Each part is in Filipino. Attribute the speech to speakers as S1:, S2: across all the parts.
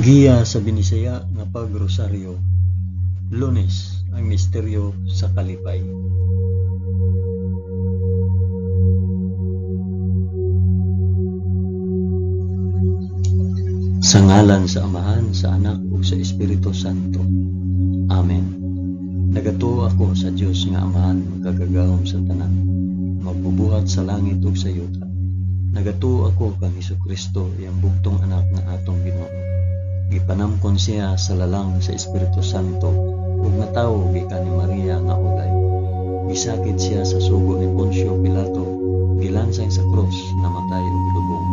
S1: Giya sa Binisaya nga pagrosaryo. Lunes, ang misteryo sa kalipay. Sa ngalan sa Amahan, sa Anak ug sa Espiritu Santo. Amen. Nagatuo ako sa Dios nga Amahan magkagagahom sa tanan, magbubuhat sa langit ug sa yuta. Nagatuo ako kang Hesukristo, iyang bugtong anak nga atong Ginoo. Gipanamkon siya sa lalang sa Espiritu Santo ug natawo gikan ni Maria nga ulay. Gisakit siya sa sugo ni Poncio Pilato, gilansay sa krus, namatay ug lubong.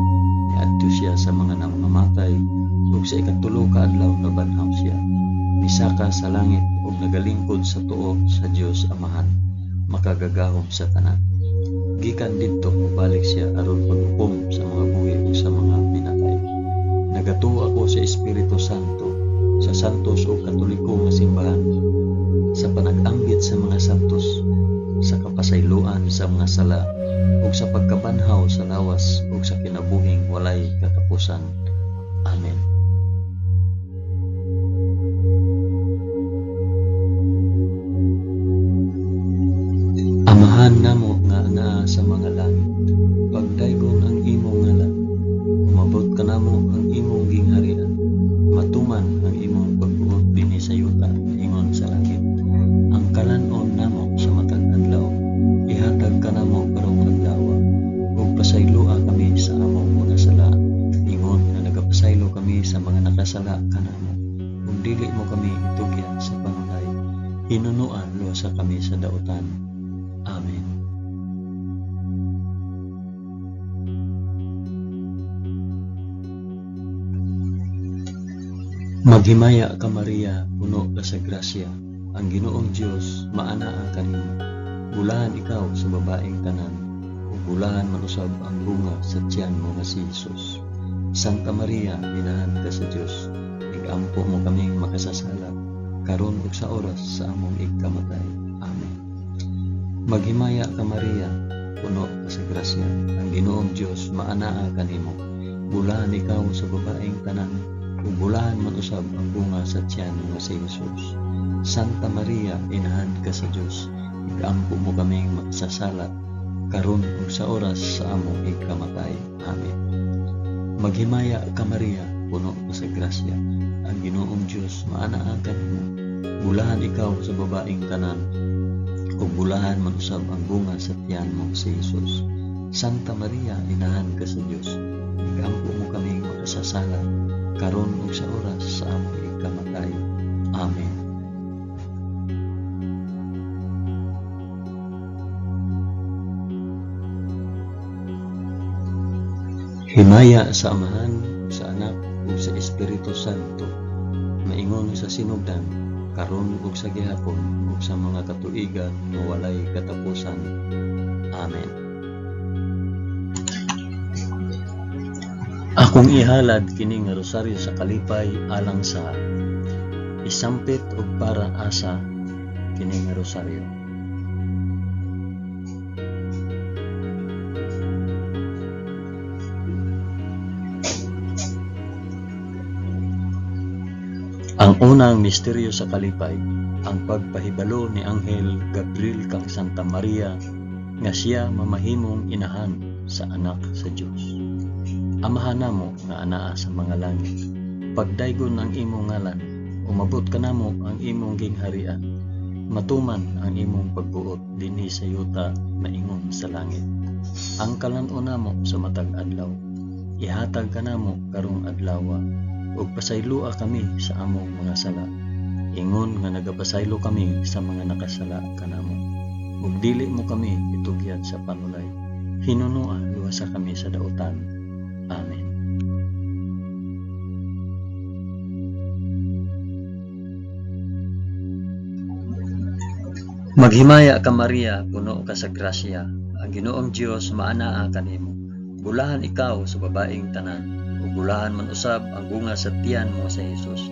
S1: Niadto siya sa mga namamatay ug sa ikatulo ka adlaw nabanhaw siya. Misaka sa langit ug nagalingkod sa tuo sa Dios Amahan, makagagahom sa tanan. Gikan didto mobalik siya aron paghukom sa mga buhi ug sa mga pinatay. Nagatuo ako sa Espiritu Santo, sa santos ug katoliko nga simbahan, sa panag-anggit sa mga santos, sa kapasayloan sa mga sala, ug sa pagkabanhaw sa lawas ug sa kinabuhing walay katapusan. Amen. Amahan namo nga naa sa mga langit, pagdaygon ang imong ngalan, umabot ka namo ang imong gingharian, matuman ang imong pagbuot dinhi sa yuta ingon sa langit. Ang kalanon namo sa matag adlaw, ihatag ka namo karong adlaw, ug pasayloa kami sa among mga sala, ingon nga nagapasaylo kami sa mga nakasala kanamo, ug dili mo kami itugyan sa panulay, hinunuan luwasa kami sa dautan. Amen. Maghimaya ka Maria, puno ka sa grasya, ang Ginoong Dios maanaa kanimo. Bulahan ikaw sa babaeng tanan, ug bulahan manusab ang bunga sa tiyan mo nga si Jesus. Santa Maria, inahan ka sa Dios, igampo mo kaming makasasala, karon ug sa oras sa among ikamatay. Amen. Maghimaya ka Maria, puno ka sa grasya, ang Ginoong Dios maanaa kanimo. Bulahan ikaw sa babaeng tanan, ug bulahan man usab ang bunga sa tiyan nga si Jesus. Santa Maria, inahan ka sa Dios, igampo mo kaming makasasala, karon ug sa oras sa among ikamatay. Amen. Maghimaya ka Maria, puno ka sa grasya, ang Ginoong Dios maanaa kanimo. Bulahan ikaw sa babaeng tanan, ug bulahan man usab ang bunga sa tiyan mo si Jesus. Santa Maria, inahan ka sa Dios, igampo mo kaming makasasala, karon ug sa oras sa among ikamatay. Amen. Himaya sa Amahan, sa Anak ug sa Espiritu Santo, maingon sa sinugdan, karon ug sa gihapon ug sa mga katuigan nga walay katapusan. Amen. Akong ihalad kini nga rosaryo sa kalipay alang sa isampit ug para asa kini nga rosaryo. Ang unang misteryo sa kalipay, ang pagpahibalo ni Anghel Gabriel kang Santa Maria nga siya mamahimong inahan sa anak sa Dios. Amahan namo nga anaa sa mga langit, pagdaygon ang imong ngalan, umabot ka namo ang imong gingharian, matuman ang imong pagbuot dinhi sa yuta maingon sa langit. Ang kalanon namo sa matag adlaw, ihatag ka namo karong adlaw, ug pasayloa kami sa among mga sala, ingon nga nagapasaylo kami sa mga nakasala kanamo, ug dili mo kami itugyan sa panulay, hinunua luwasa kami sa dautan. Amen. Maghimaya ka Maria, puno ka sa grasya, ang Ginoong Dios maanaa kanimo. Bulahan ikaw sa babaeng tanan, ug bulahan man usab ang bunga sa tiyan mo sa Jesus.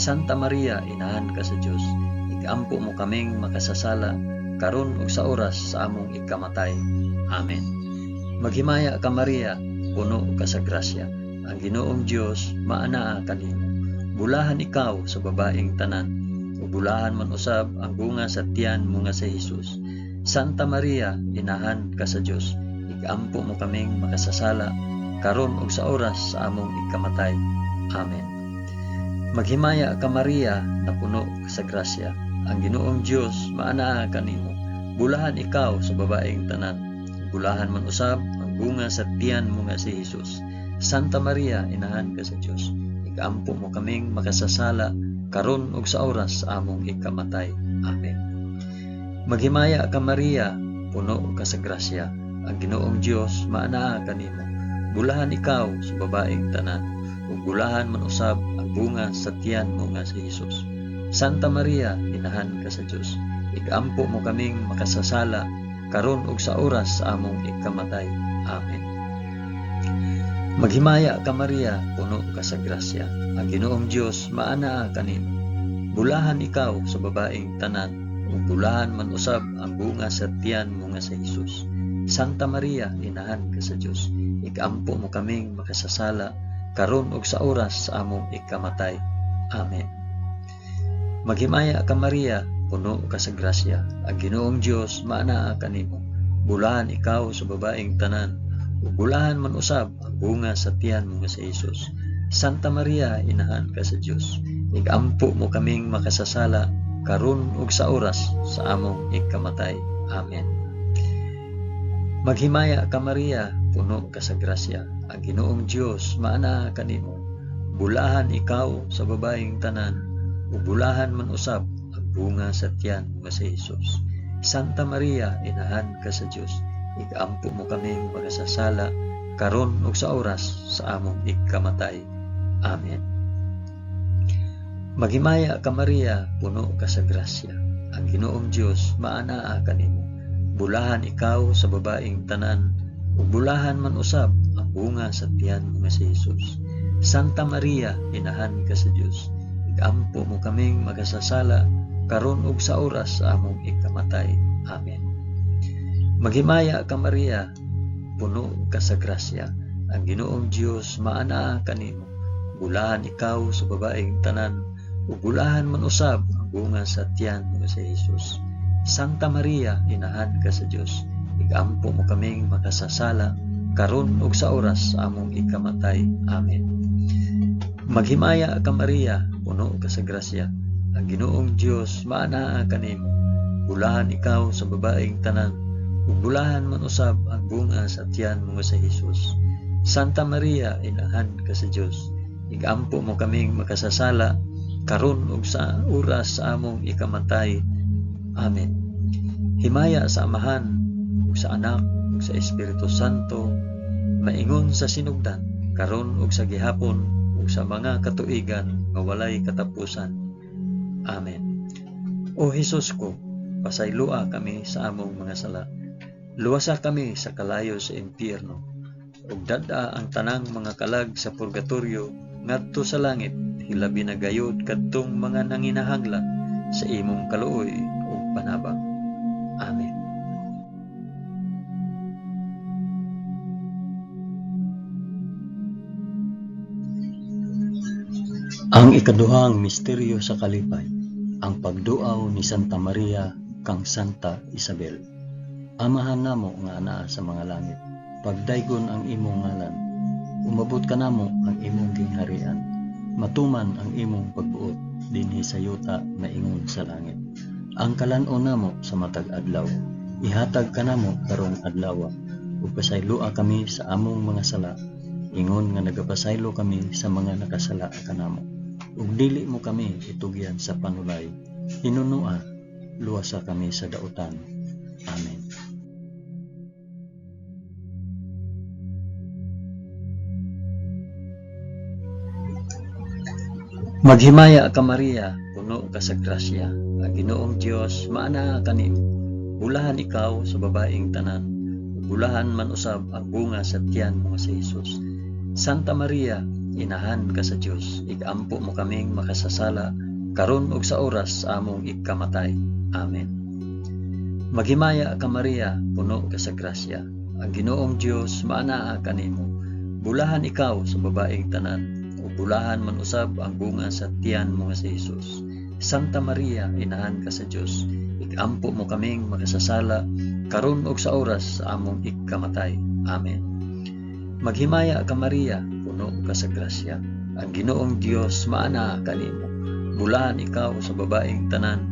S1: Santa Maria, inahan ka sa Dios, igampo mo kaming makasasala, karon ug sa oras sa among ikamatay. Amen. Maghimaya ka Maria, puno ka sa grasya, ang Ginoong Dios maanaa kanimo. Bulahan ikaw sa babaeng tanan, ug bulahan man usab ang bunga sa tiyan mo nga si Jesus. Santa Maria, inahan ka sa Dios, igampo mo kaming makasasala, karon ug sa oras sa among ikamatay. Amen. Maghimaya ka Maria, na puno sa grasya. Ang Ginoong Dios maanaa kanimo. Bulahan ikaw sa babaeng tanan, bulahan man usab ang bunga sa tiyan mo nga si Jesus. Santa Maria, inahan ka sa Dios, igampo mo kaming makasasala, karon ug sa oras sa among ikamatay. Amen. Maghimaya ka Maria, puno ka sa grasya. Ang Ginoong Dios maanaa kanimo. Bulahan ikaw sa babaeng tanan, ug bulahan man usab ang bunga sa tiyan mo nga si Jesus. Santa Maria, inahan ka sa Dios, igampo mo kaming makasasala, karon ug sa oras sa among ikamatay. Amen. Maghimaya ka Maria, puno ka sa grasya. Ang Ginoong Dios maanaa kanimo. Bulahan ikaw sa babaeng tanan, ug bulahan man usab ang bunga sa tiyan mo nga si Jesus. Santa Maria, inahan ka sa Dios, igampo mo kaming makasasala, karon ug sa oras sa among ikamatay. Amen. Maghimaya ka Maria, puno ka sa grasya. Ang Ginoong Dios maanaa kanimo. Bulahan ikaw sa babaeng tanan, ug bulahan man usab ang bunga sa tiyan mo nga si Jesus. Santa Maria, inahan ka sa Dios, igampo mo kaming makasasala, karon ug sa oras sa among ikamatay. Amen. Maghimaya ka Maria, puno ka sa grasya. Ang Ginoong Dios maanaa kanimo. Bulahan ikaw sa babaeng tanan, ug bulahan man usab ang bunga sa tiyan mo nga si Jesus. Santa Maria, inahan ka sa Dios, igampo mo kaming makasasala, karon ug sa oras sa among ikamatay. Amen. Maghimaya ka Maria, puno ka sa grasya. Ang Ginoong Dios maanaa kanimo. Bulahan ikaw sa babaeng tanan, ug bulahan man usab ang bunga sa tiyan mo nga si Jesus. Santa Maria, inahan ka sa Dios, igampo mo kaming makasasala, karon ug sa oras sa among ikamatay. Amen. Maghimaya ka Maria, puno ka sa grasya. Ang Ginoong Dios maanaa kanimo. Bulahan ikaw sa babaeng tanan, ug bulahan man usab ang bunga sa tiyan mo nga si Jesus. Santa Maria, inahan ka sa Dios, igampo mo kaming makasasala, karon ug sa oras sa among ikamatay. Amen. Maghimaya ka Maria, puno ka sa grasya. Ang Ginoong Dios maanaa kanimo. Bulahan ikaw sa babaeng tanan, ug bulahan man usab ang bunga sa tiyan mo nga si Jesus. Santa Maria, inahan ka sa Dios, igampo mo kaming makasasala, karon ug sa oras sa among ikamatay. Amen. Himaya sa Amahan, ug sa Anak, ug sa Espiritu Santo, maingon sa sinugdan, karon ug sa gihapon, ug sa mga katuigan nga walay katapusan. Amen. O Hesus ko, pasaylua kami sa among mga sala. Luwasa kami sa kalayo sa impyerno, ug dad-a ang tanang mga kalag sa purgatorio ngadto sa langit, hilabi na gayud kadtong mga nanginahanglan sa imong kaluoy ug panabang. Amen. Ang ikaduhang misteryo sa kalipay, ang pagduaw ni Santa Maria kang Santa Isabel. Amahan namo nga anaa sa mga langit, pagdaygon ang imong ngalan, umabot ka namo ang imong gingharian, matuman ang imong pagbuot dinhi sa yuta maingon sa langit. Ang kalan-on namo sa matag adlaw, ihatag ka namo karong adlaw, ug pasaylua kami sa among mga sala, ingon nga nagapasaylo kami sa mga nakasala kanamo. Ug dili mo kami itugyan sa panulay, hinunua, luwasa kami sa dautan. Amen. Maghimaya ka Maria, puno ka sa grasya. Ang Ginoong Dios maanaa kanimo. Bulahan ikaw sa babaeng tanan, bulahan man usab ang bunga sa tiyan mo si Jesus. Santa Maria, inahan ka sa Dios, igampo mo kaming makasasala, karon ug sa oras sa among ikamatay. Amen. Maghimaya ka Maria, puno ka sa grasya. Ang Ginoong Dios maanaa kanimo. Bulahan ikaw sa babaeng tanan, ug bulahan man usab ang bunga sa tiyan mo nga si Jesus. Santa Maria, inahan ka sa Dios, ikampo mo kaming makasasala karon ug sa oras sa among ikamatay. Amen. Maghimaya ka Maria, puno ka sa grasya. Ang Ginoong Dios maana kanimo. Bulahan ikaw sa babaeng tanan,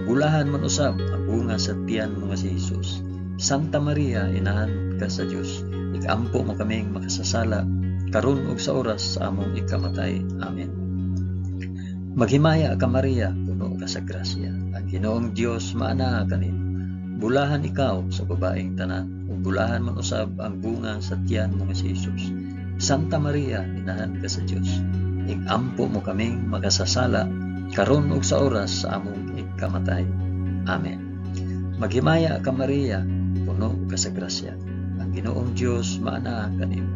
S1: bulahan man usab ang bunga sa tiyan mo nga si Jesus. Santa Maria, inahan ka sa Dios, ikampo mo kaming makasasala karon ug sa oras sa among ikamatay. Amen. Maghimaya ka Maria, puno ka sa grasya. Ang Ginoong Dios maana kanimo. Bulahan ikaw sa babaeng tanan, ug bulahan man usab ang bunga sa tiyan mo nga si Jesus. Santa Maria, inahan ka sa Dios, ikampo mo kaming makasasala karon ug sa oras sa among ikamatay. Amen. Maghimaya ka Maria, puno ka sa grasya. Ang Ginoong Dios maana kanimo.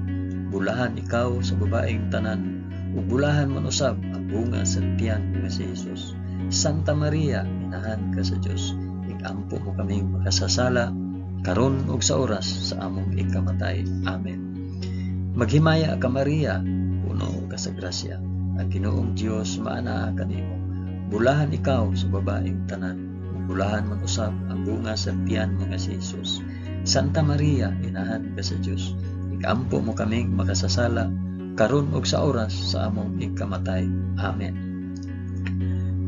S1: Bulahan ikaw sa babaeng tanan, ug bulahan man usab ang bunga sa tiyan nga si Jesus. Santa Maria, inahan ka sa Dios, ikampo mo kaming makasasala karon ug sa oras sa among ikamatay. Amen. Maghimaya ka Maria, puno ka sa grasya. Ang Ginoong Dios maana kanimo. Bulahan ikaw sa babaeng tanan, ug bulahan man usab ang bunga sa tiyan nga si Jesus. Santa Maria, inahan ka sa Dios, ikampo mo kaming makasasala karon ug sa oras sa among ikamatay. Amen.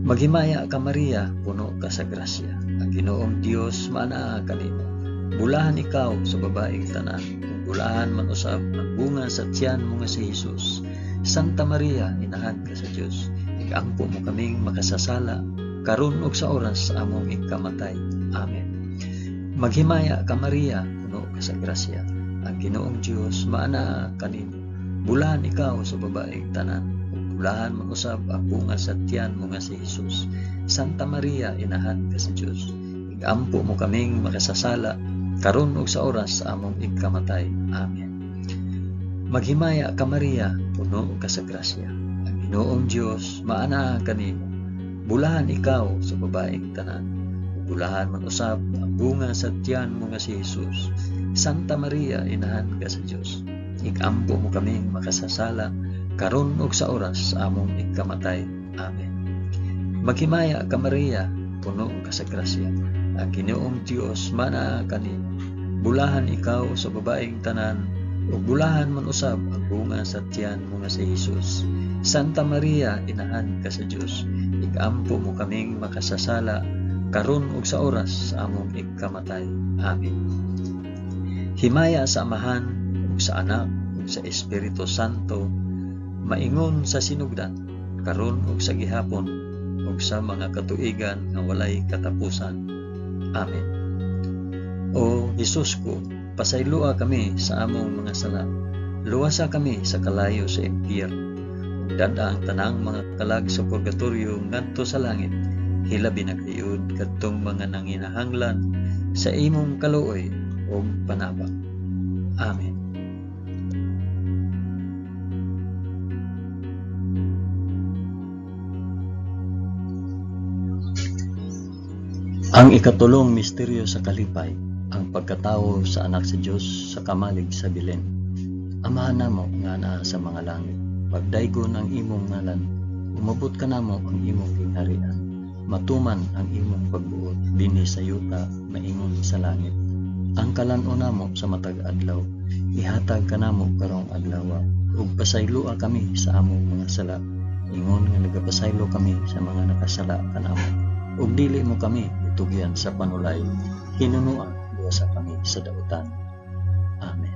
S1: Maghimaya ka Maria, puno ka sa grasya. Ang Ginoong Dios maana kanimo. Bulahan ikaw sa babaeng tanan, ug bulahan man usab ang bunga sa tiyan mo nga si Jesus. Santa Maria, inahan ka sa Dios, ikampo mo kaming makasasala karon ug sa oras sa among ikamatay. Amen. Maghimaya ka Maria, puno ka sa grasya. Ang Ginoong Dios maana kanimo. Bulahan ikaw sa babaeng tanan, ug bulahan man usab ang bunga sa tiyan mo nga si Jesus. Santa Maria, inahan ka sa Dios, ikampo mo kaming makasasala karon ug sa oras sa among ikamatay. Amen. Maghimaya ka Maria, puno ka sa grasya. Ang Ginoong Dios maana kanimo. Bulahan ikaw sa babaeng tanan, ug bulahan man usab ang bunga sa tiyan mo nga si Jesus. Santa Maria, inahan ka sa Dios, ikampo mo kaming makasasala karon ug sa oras sa among ikamatay. Amen. Maghimaya ka Maria, puno ka sa grasya. Ang Ginoong Dios maana kanimo. Bulahan ikaw sa babaeng tanan, ug bulahan man usab ang bunga sa tiyan mo nga si Jesus. Santa Maria, inahan ka sa Dios, ikampo mo kaming makasasala karon ug sa oras sa among ikamatay. Amen. Himaya sa Amahan, sa Anak, ug sa Espiritu Santo, maingon sa sinugdan, karon ug sa gihapon, ug sa mga katuigan nga walay katapusan. Amen. O Jesus ko, pasaylua kami sa among mga sala, luwasa kami sa kalayo sa impyerno, ug dada ang tanang mga kalag sa purgatorio ngadto sa langit, hilabi na kayod kadtong mga nanginahanglan sa imong kaluoy ug panabang. Amen. Ang ikatulong misteryo sa kalipay, ang pagkatawo sa anak sa Dios sa kamalig sa Belen. Amahan namo nga naa sa mga langit, pagdaygon ang imong ngalan, umabot ka namo ang imong gingharian, matuman ang imong pagbuot dinhi sa yuta maingon sa langit. Ang kalan-o namo sa matag adlaw, ihatag ka namo karong adlaw, ug pasaylua kami sa among mga sala, ingon nga nagapasaylo kami sa mga nakasala kanamo, ug dili mo kami tugyan sa panulay, hinunuan sa kami sa dautan. Amen.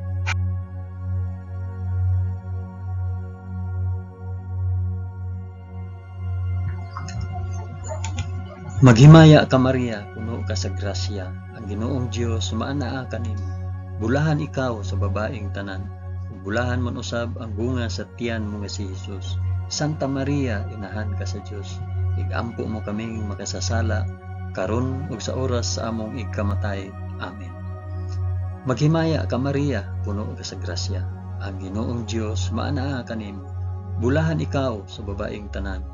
S1: Maghimaya ka Maria, puno ka sa grasya. Ang Ginoong Dios maanaa kanimo. Bulahan ikaw sa babaeng tanan, ug bulahan man usab ang bunga sa tiyan mo nga si Jesus. Santa Maria, inahan ka sa Dios, igampo mo kaming makasasala karon ug sa oras sa among ikamatay. Amen. Maghimaya ka Maria, puno ka sa grasya. Ang Ginoong Dios maanaa kanimo. Bulahan ikaw sa babaeng tanan,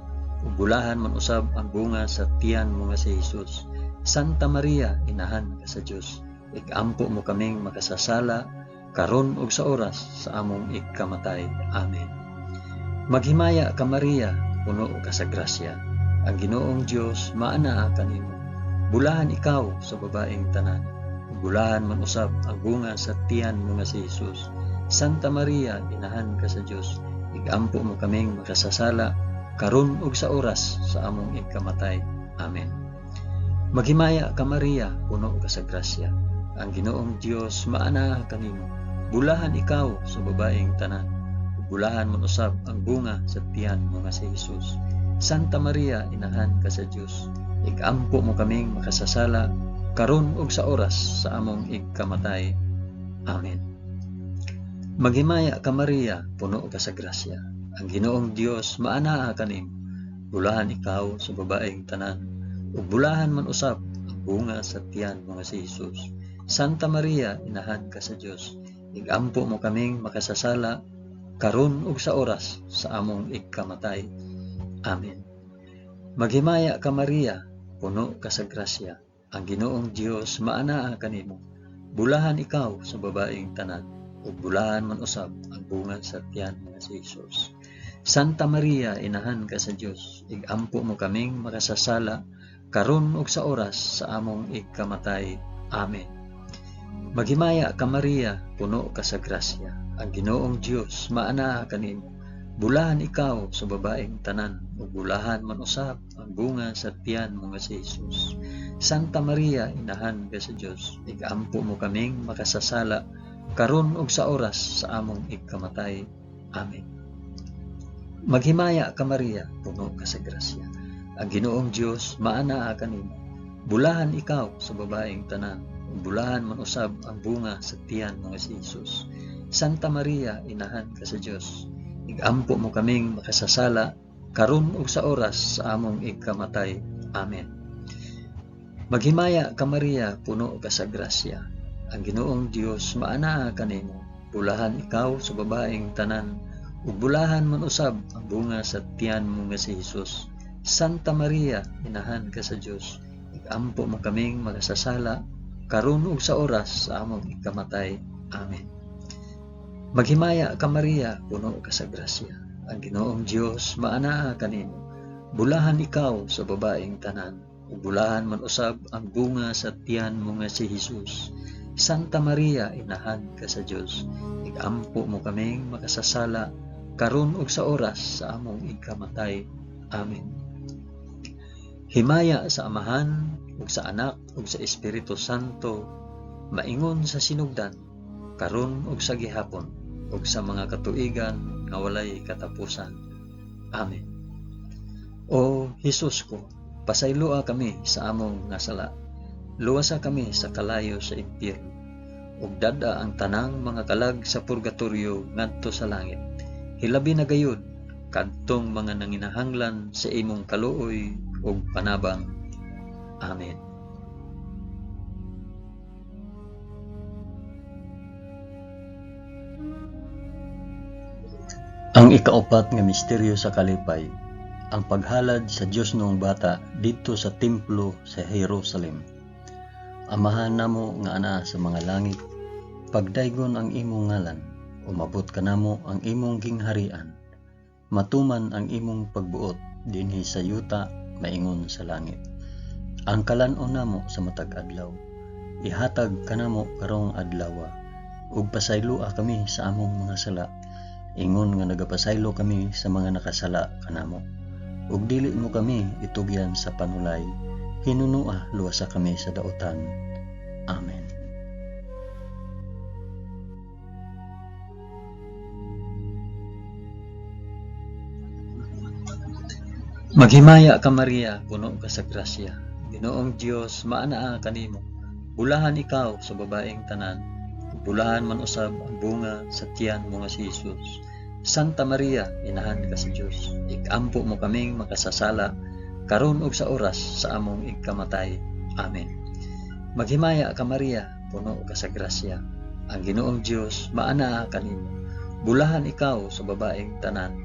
S1: ug bulahan man usab ang bunga sa tiyan mo nga si Jesus. Santa Maria, inahan ka sa Dios, igampo mo kaming makasasala karon ug sa oras sa among ikamatay. Amen. Maghimaya ka Maria, puno ka sa grasya. Ang Ginoong Dios maanaa kanimo. Bulahan ikaw sa babaeng tanan. Bulahan man usab ang bunga sa tiyan mo nga si Jesus. Santa Maria, inahan ka sa Dios. Igampo mo kaming makasasala karon ug sa oras sa among ikamatay. Amen. Maghimaya ka Maria, puno ka sa grasya. Ang Ginoong Dios maanaa kanimo. Bulahan ikaw sa babaeng tanan. Bulahan man usab ang bunga sa tiyan mo nga si Jesus. Santa Maria, inahan ka sa Dios. Igampo mo kaming makasasala karon ug sa oras sa among ikamatay. Amen. Maghimaya ka Maria, puno ka sa grasya. Ang Ginoong Dios maanaa kanimo. Bulahan ikaw sa babaeng tanan. Ug bulahan man usab ang bunga sa tiyan mo nga si Jesus. Santa Maria, inahan ka sa Dios. Igampo mo kaming makasasala karon ug sa oras sa among ikamatay. Amen. Maghimaya ka Maria, puno ka sa grasya. Ang Ginoong Dios maanaa kanimo. Bulahan ikaw sa babaeng tanan. Ug bulahan man usab ang bunga sa tiyan nga si Jesus. Santa Maria, inahan ka sa Dios. Igampo mo kaming makasasala karon ug sa oras sa among ikamatay. Amen. Maghimaya ka Maria, puno ka sa grasya. Ang Ginoong Dios maanaa kanimo. Bulahan ikaw sa babaeng tanan. Ug bulahan man usab ang bunga sa tiyan mo nga si Jesus. Santa Maria, inahan ka sa Dios. Igampo mo kaming makasasala karon ug sa oras sa among ikamatay. Amen. Maghimaya ka Maria, puno ka sa grasya. Ang Ginoong Dios maanaa kanimo. Bulahan ikaw sa babaeng tanan. Ug bulahan man usab ang bunga sa tiyan mo nga si Jesus. Santa Maria, inahan ka sa Dios. Igampo mo kaming makasasala karon ug sa oras sa among ikamatay. Amen. Maghimaya ka Maria, puno ka sa grasya. Ang Ginoong Dios maanaa kanimo. Bulahan ikaw sa babaeng tanan. Ug bulahan man usab ang bunga sa tiyan mo nga si Jesus. Santa Maria, inahan ka sa Dios. Igampo mo kaming makasasala karon ug sa oras sa among ikamatay. Amen. Maghimaya ka Maria, puno ka sa grasya. Ang Ginoong Dios maanaa kanimo. Bulahan ikaw sa babaeng tanan. Ug bulahan man usab ang bunga sa tiyan mo nga si Jesus. Santa Maria, inahan ka sa Dios. Igampo mo kaming makasasala karon ug sa oras sa among ikamatay. Amen. Himaya sa Amahan ug sa Anak ug sa Espiritu Santo, maingon sa sinugdan, karon ug sa gihapon, ug sa mga katuigan nga walay katapusan. Amen. O Jesus ko, pasayloa kami sa among nga sala. Luwasa kami sa kalayo sa impyerno, ug dada ang tanang mga kalag sa purgatorio ngadto sa langit. Hilabi na gayud kadtong mga nanginahanglan sa imong kaluoy ug panabang. Amen. Ang ikaapat nga misteryo sa kalipay, ang paghalad sa Dios noong bata didto sa templo sa Jerusalem. Amahan namo nga ana sa mga langit, pagdaygon ang imong ngalan, umabot kanamo ang imong gingharian. Matuman ang imong pagbuot dinhi sa yuta maingon sa langit. Ang kalan-on namo sa matag adlaw, ihatag kanamo karong adlaw, ug pasaylua kami sa among mga sala, ingon nga nagapasaylo kami sa mga nakasala kanamo. Ug dili mo kami itugyan sa panulay, hinunua luwasa kami sa daotan. Amen. Maghimaya ka Maria, puno ka sa grasya. Ginoong Dios maanaa kanimo. Bulahan ikaw sa babaeng tanan. Bulahan man usab ang bunga sa tiyan mo nga si Jesus. Santa Maria, inahan ka sa Dios. Igampo mo kaming makasasala karon ug sa oras sa among ikamatay. Amen. Maghimaya ka Maria, puno ka sa grasya. Ang Ginoong Dios maanaa kanimo. Bulahan ikaw sa babaeng tanan.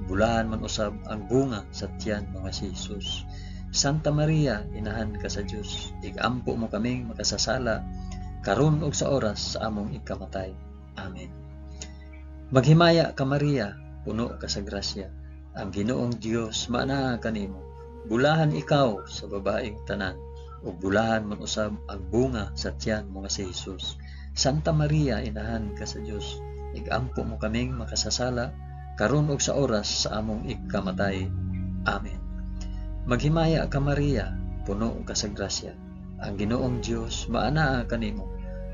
S1: Bulahan man usab ang bunga sa tiyan mo nga si Jesus. Santa Maria, inahan ka sa Dios. Igampo mo kaming makasasala karon ug sa oras sa among ikamatay. Amen. Maghimaya ka Maria, puno ka sa grasya. Ang Ginoong Dios maanaha kanimo. Bulahan ikaw sa babaeng tanan, ug bulahan man usab ang bunga sa tiyan mo nga si Jesus. Santa Maria, inahan ka sa Dios, igampo mo kaming makasasala karon ug sa oras sa among ikamatay. Amen. Maghimaya ka Maria, puno ka sa grasya. Ang Ginoong Dios maanaha kanimo.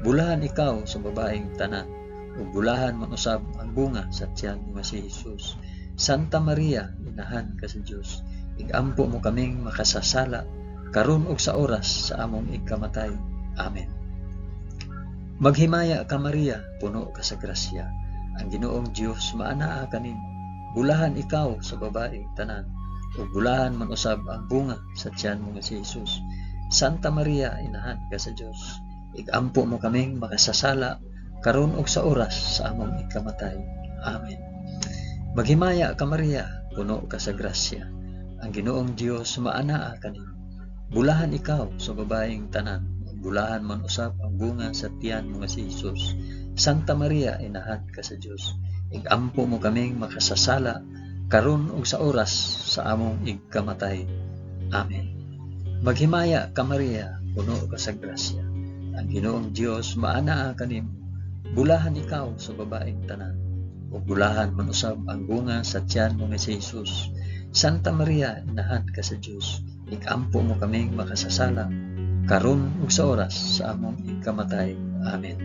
S1: Bulahan ikaw sa babaeng tanan, ug bulahan man usab ang bunga sa tiyan mo nga si Jesus. Santa Maria, inahan ka sa Dios, igampo mo kaming makasasala karon ug sa oras sa among ikamatay. Amen. Maghimaya ka Maria, puno ka sa grasya. Ang Ginoong Dios maanaha kanimo. Bulahan ikaw sa babaeng tanan, ug bulahan man usab ang bunga sa tiyan mo nga si Jesus. Santa Maria, inahan ka sa Dios, igampo mo kaming makasasala karon ug sa oras sa among ikamatay. Amen. Maghimaya ka Maria, puno ka sa grasya. Ang Ginoong Dios maanaha kanimo. Bulahan ikaw sa babaeng tanan, bulahan man usab ang bunga sa tiyan mo nga si Jesus. Santa Maria, inahan ka sa Dios, igampo mo kaming makasasala karon ug sa oras sa among ikamatay. Amen. Maghimaya ka Maria, puno ka sa grasya. Ang Ginoong Dios maanaha kanimo. Bulahan ikaw sa babaeng tanan, ug bulahan man usab ang bunga sa tiyan mo nga si Jesus. Santa Maria, inahan ka sa Dios, igampo mo kaming makasasala karon ug sa oras sa among ikamatay. Amen.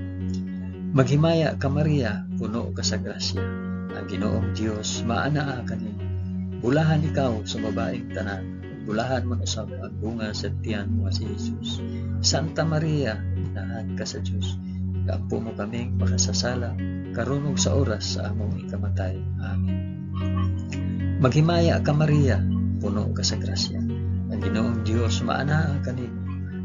S1: Maghimaya ka Maria, puno ka sa grasya. Ang Ginoong Dios maanaha kanimo. Bulahan ikaw sa babaeng tanan, ug bulahan man usab ang bunga sa tiyan mo nga si Jesus. Santa Maria, inahan ka sa Dios, igampo mo kaming makasasala karon ug sa oras sa among ikamatay. Amen. Maghimaya ka Maria, puno ka sa grasya. Ang Ginoong Dios maanaha kanimo.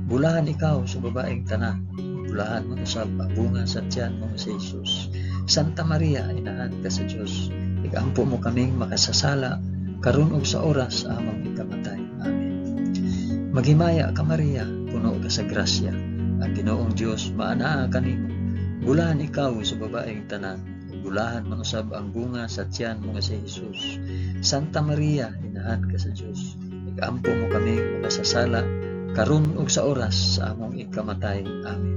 S1: Bulahan ikaw sa babaeng tanan, bulahan man usab ang bunga sa tiyan mo si Jesus. Santa Maria, inahan ka sa Dios, igampo mo kaming makasasala karon ug sa oras sa among ikamatay. Amen. Maghimaya ka Maria, puno ka sa grasya. Ang Ginoong Dios maanaha kanimo. Bulahan ikaw sa babaeng tanan, bulahan man usab ang bunga sa tiyan mo nga si Jesus. Santa Maria, inahan ka sa Dios, igampo mo kaming makasasala karon ug sa oras sa among ikamatay. Amen.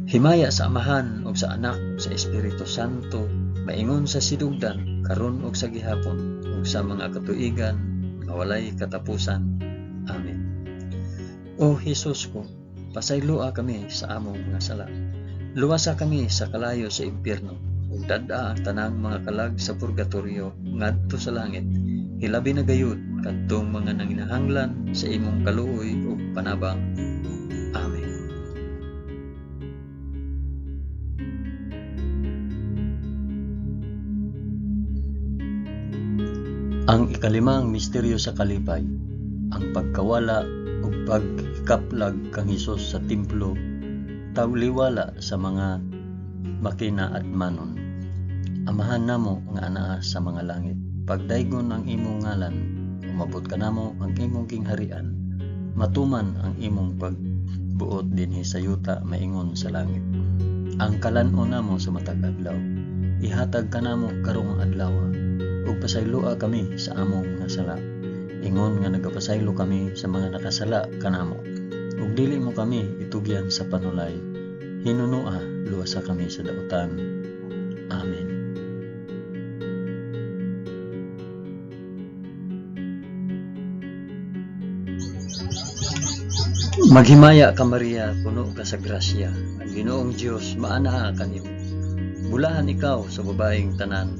S1: Himaya sa Amahan ug sa Anak ug sa Espiritu Santo, maingon sa sidugdan karon ug sa gihapon ug sa mga katuigan nga walay katapusan. Amen. O Jesus ko, pasayloa kami sa among mga sala. Luwasa kami sa kalayo sa impyerno, ug dad-a ang tanang mga kalag sa purgatorio ngadto sa langit. Hilabi na gayud kadtong mga nanginahanglan sa imong kaluoy ug panabang. Amen. Ang ikalimang misteryo sa kalipay, ang pagkawala ug pagkaplag kang Hesus sa templo, tawliwala sa mga makina at manon. Amahan namo nga anaa sa mga langit, pagdaygon ang imong ngalan, umabot ka namo ang imong kingharian, matuman ang imong pagbuot dinhi sa yuta maingon sa langit. Ang kalan-on namo sa matag adlaw, ihatag ka namo karong adlaw, ug pasayloa kami sa among nga sala. Ingon nga nagapasaylo kami sa mga nakasala kanamo, ug dili mo kami itugyan sa panulay. Hinunoa, luwasa kami sa dautan. Amen. Maghimaya ka Maria, puno ka sa grasya. Ang Ginoong Dios maanaha kanimo. Bulahan ikaw sa babaeng tanan,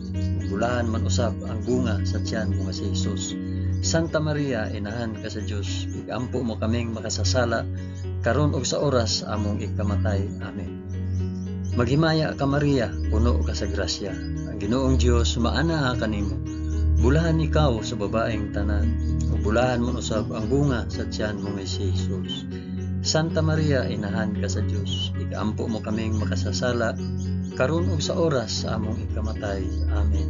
S1: bulahan man usab ang bunga sa tiyan mo nga si Jesus. Santa Maria, inahan ka sa Dios, igampo mo kaming makasasala karon ug sa oras among ikamatay. Amen. Maghimaya ka Maria, puno ka sa grasya. Ang Ginoong Dios maanaha kanimo. Bulahan ikaw sa babaeng tanan, ug bulahan man usab ang bunga sa tiyan mo nga si Jesus. Santa Maria, inahan ka sa Dios, igampo mo kaming makasasala karon ug sa oras sa among ikamatay. Amen.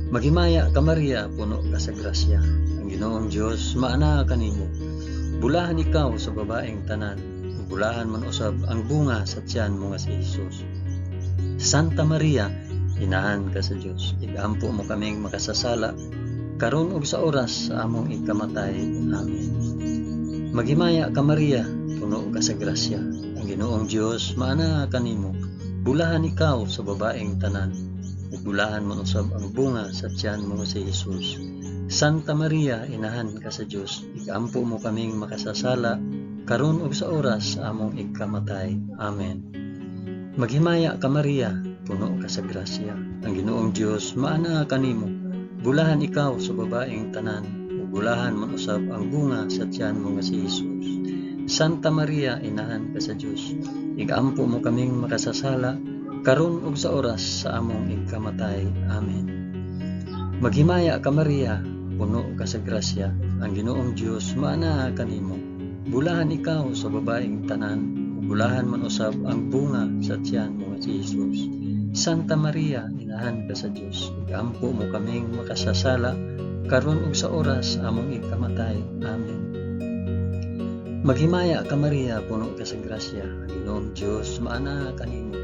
S1: Maghimaya ka Maria, puno ka sa grasya. Ang Ginoong Dios maanaha kanimo. Bulahan ikaw sa babaeng tanan, ug bulahan man usab ang bunga sa tiyan mo nga si Jesus. Santa Maria, inahan ka sa Dios. Igampo mo kaming makasasala karon ug sa oras sa among ikamatay. Amen. Maghimaya ka Maria, puno ka sa grasya. Ang Ginoong Dios maana kanimo. Bulahan ikaw sa babaeng tanan, ug bulahan man usab ang bunga sa tiyan mo si Jesus. Santa Maria, inahan ka sa Dios. Igampo mo kaming makasasala karon ug sa oras sa among ikamatay. Amen. Maghimaya ka Maria, puno ka sa grasya. Ang Ginoong Dios maana kanimo. Bulahan ikaw sa babaeng tanan, ug bulahan man usab ang bunga sa tiyan mo si Jesus. Santa Maria, inahan ka sa Dios. Igampo mo kaming makasasala karon ug sa oras sa among ikamatay. Amen. Maghimaya ka Maria, puno ka sa grasya. Ang Ginoong Dios maana kanimo. Bulahan ikaw sa babaeng tanan, ug bulahan man usab ang bunga sa tiyan mo si Jesus. Santa Maria, inahan ka sa Dios. Igampo mo kaming makasasala karon ug sa oras sa among ikamatay. Amen. Maghimaya ka Maria, puno ka sa grasya. Ang Ginoong Dios maana kanimo.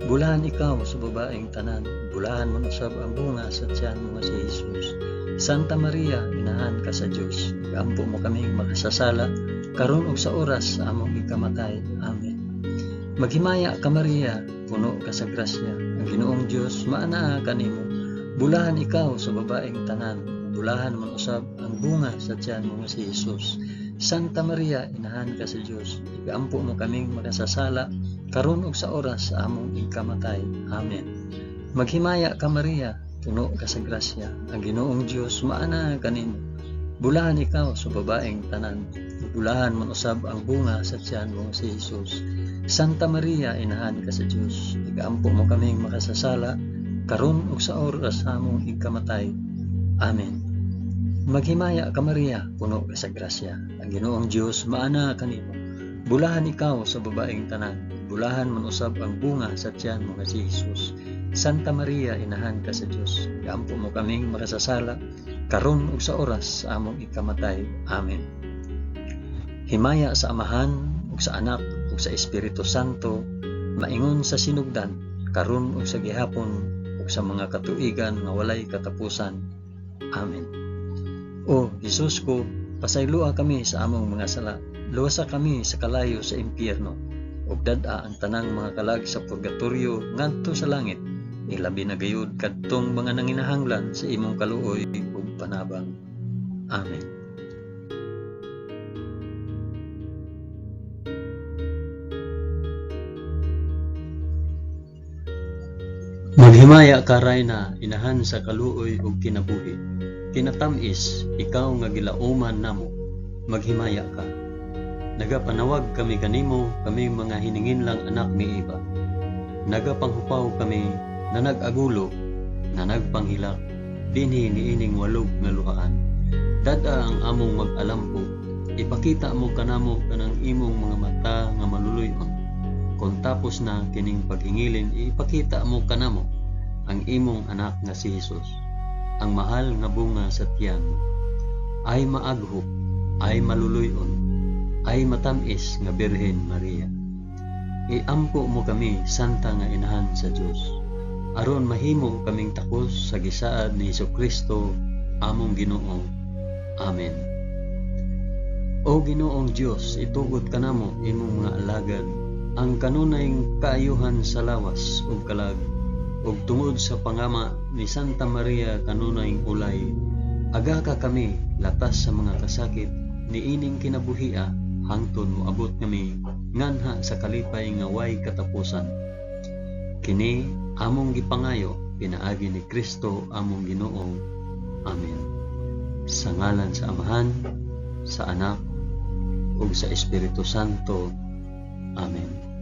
S1: Bulahan ikaw sa babaeng tanan, bulahan man usab ang bunga sa tiyan mo si Jesus. Santa Maria, inahan ka sa Dios. Igampo mo kaming makasasala karon ug sa oras sa among ikamatay. Amen. Maghimaya ka Maria, puno ka sa grasya. Ang Ginoong Dios maana kanimo. Bulahan ikaw sa babaeng tanan, bulahan man usab ang bunga sa tiyan mo si Jesus. Santa Maria, inahan ka sa Dios. Igampo mo kaming makasasala karon ug sa oras sa among ikamatay. Amen. Maghimaya ka Maria, puno ka sa grasya. Ang Ginoong Dios maana kanimo. Bulahan ikaw sa babaeng tanan, bulahan man usab ang bunga sa tiyan mo si Jesus. Santa Maria, inahan ka sa Dios. Igampo mo kaming makasasala karon ug sa oras sa among ikamatay. Amen. Maghimaya ka Maria, puno ka sa grasya. Ang Ginoong Dios maana kanimo. Bulahan ikaw sa babaeng tanan, bulahan man usab ang bunga sa tiyan mo si Jesus. Santa Maria, inahan ka sa Dios. Igampo mo kaming makasasala karon ug sa oras sa among ikamatay. Amen. Himaya sa Amahan ug sa Anak ug sa Espiritu Santo, maingon sa sinugdan karon ug sa gihapon ug sa mga katuigan nga walay katapusan. Amen. O Jesus ko, pasaylua kami sa among mga sala. Luwasa kami sa kalayo sa impyerno, ug dad-a ang tanang mga kalag sa purgatorio ngadto sa langit. Ilabi na gayud kadtong mga nanginahanglan sa imong kaluoy ug panabang. Amen. Maghimaya ka Rayna, inahan sa kaluoy ug kinabuhi. Kinatamis, ikaw nga gilauman namo, maghimaya ka. Nagapanawag kami kanimo, kami mga hiningin lang anak ni Eva. Nagapanghupaw kami, na nag-agulo, na nagpanghilak, dinhi niining walog nga luhaan. Dada ang among mag-alampo, ipakita mo kanamo kanang imong mga mata nga maluluyon. Kung tapos na kining paghingilin, ipakita mo kanamo ang imong anak nga si Jesus. Ang mahal nga bunga sa tiyan, ay maaghop, ay maluluyon, ay matamis nga Birhen Maria. Iampo mo kami, santa nga inahan sa Dios, aron mahimo kaming takos sa gisaad ni Jesucristo, among Ginoo. Amen. O Ginoong Dios, itugot kanamo imong mga alagad, ang kanunayng kaayuhan sa lawas ug kalag, ug tungod sa pangama ni Santa Maria kanunayng ulay, aga ka kami latas sa mga kasakit niining kinabuhia, hangtod moabot kami nganha sa kalipay nga way katapusan. Kini among gipangayo pinaagi ni Kristo among Ginoo. Amen. Sa ngalan sa Amahan, sa Anak, ug sa Espiritu Santo. Amen.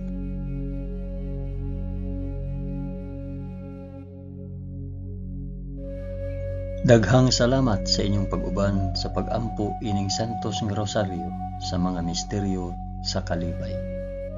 S1: Daghang salamat sa inyong pag-uban sa pag-ampo ining Santos nga Rosaryo sa mga misteryo sa kalipay.